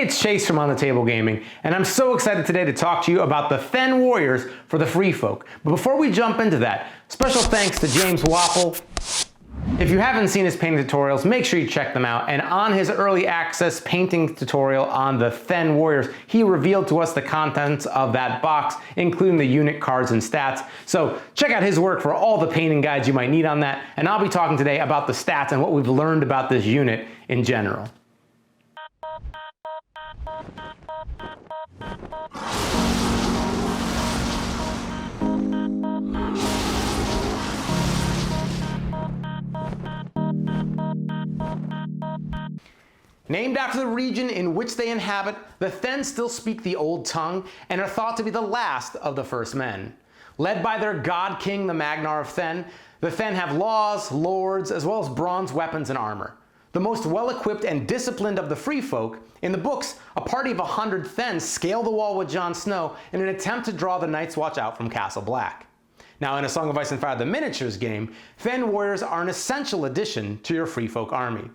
it's Chase from On the Table Gaming, and I'm so excited today to talk to you about the Thenn Warriors for the Free Folk. But before we jump into that, special thanks to James Wappel. If you haven't seen his painting tutorials, make sure you check them out. And on his early access painting tutorial on the Thenn Warriors, he revealed to us the contents of that box, including the unit cards and stats. So check out his work for all the painting guides you might need on that. And I'll be talking today about the stats and what we've learned about this unit in general. Named after the region in which they inhabit, the Thenn still speak the old tongue and are thought to be the last of the first men. Led by their god king, the Magnar of Thenn, the Thenn have laws, lords, as well as bronze weapons and armor. The most well-equipped and disciplined of the free folk, in the books, a party of 100 Thenn scale the wall with Jon Snow in an attempt to draw the Night's Watch out from Castle Black. Now, in A Song of Ice and Fire the Miniatures game, Thenn Warriors are an essential addition to your free folk army.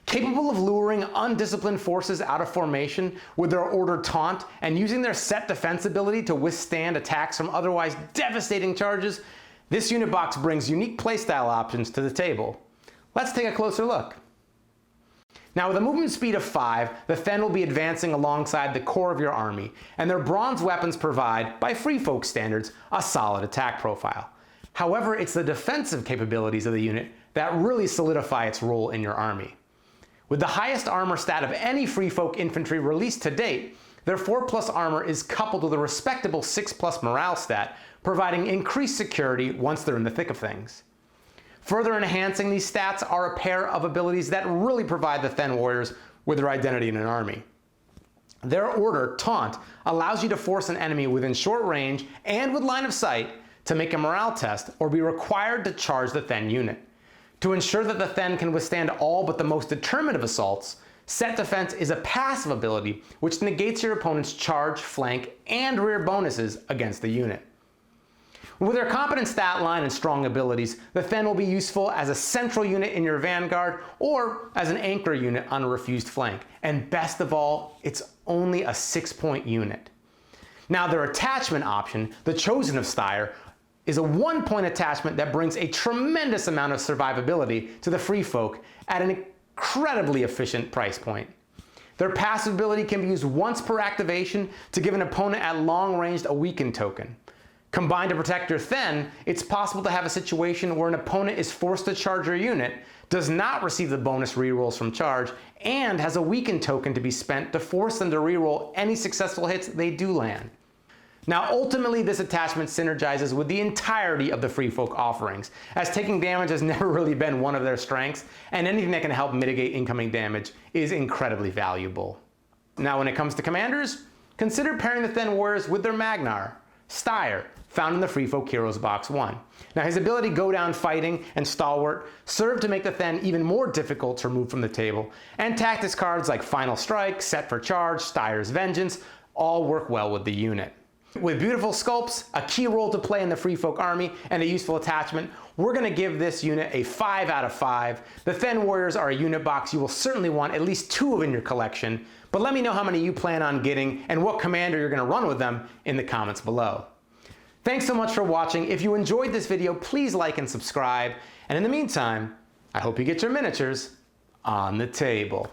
Capable of luring undisciplined forces out of formation with their order taunt and using their set defense ability to withstand attacks from otherwise devastating charges, this unit box brings unique playstyle options to the table. Let's take a closer look. Now, with a movement speed of 5, the Thenn will be advancing alongside the core of your army, and their bronze weapons provide, by free folk standards, a solid attack profile. However, it's the defensive capabilities of the unit that really solidify its role in your army. With the highest armor stat of any free folk infantry released to date, their 4+ armor is coupled with a respectable 6+ morale stat, providing increased security once they're in the thick of things. Further enhancing these stats are a pair of abilities that really provide the Thenn Warriors with their identity in an army. Their order, Taunt, allows you to force an enemy within short range and with line of sight to make a morale test or be required to charge the Thenn unit. To ensure that the Thenn can withstand all but the most determined of assaults, Set Defense is a passive ability which negates your opponent's charge, flank, and rear bonuses against the unit. With their competent stat line and strong abilities, the Thenn will be useful as a central unit in your vanguard or as an anchor unit on a refused flank. And best of all, it's only a 6-point unit. Now, their attachment option, the Chosen of Styre, is a 1-point attachment that brings a tremendous amount of survivability to the free folk at an incredibly efficient price point. Their passive ability can be used once per activation to give an opponent at long range a weakened token. Combined to protect your Thenn, it's possible to have a situation where an opponent is forced to charge your unit, does not receive the bonus rerolls from charge, and has a weakened token to be spent to force them to reroll any successful hits they do land. Now, ultimately, this attachment synergizes with the entirety of the free folk offerings, as taking damage has never really been one of their strengths, and anything that can help mitigate incoming damage is incredibly valuable. Now, when it comes to commanders, consider pairing the Thenn Warriors with their Magnar, Styre, found in the Free Folk Heroes Box 1. Now, his ability Go Down Fighting and Stalwart serve to make the Thenn even more difficult to remove from the table, and tactics cards like Final Strike, Set for Charge, Styre's Vengeance all work well with the unit. With beautiful sculpts, a key role to play in the free folk army, and a useful attachment, we're going to give this unit a 5 out of 5. The Thenn Warriors are a unit box you will certainly want at least 2 of in your collection, but let me know how many you plan on getting and what commander you're going to run with them in the comments below. Thanks so much for watching. If you enjoyed this video, please like and subscribe, and in the meantime, I hope you get your miniatures on the table.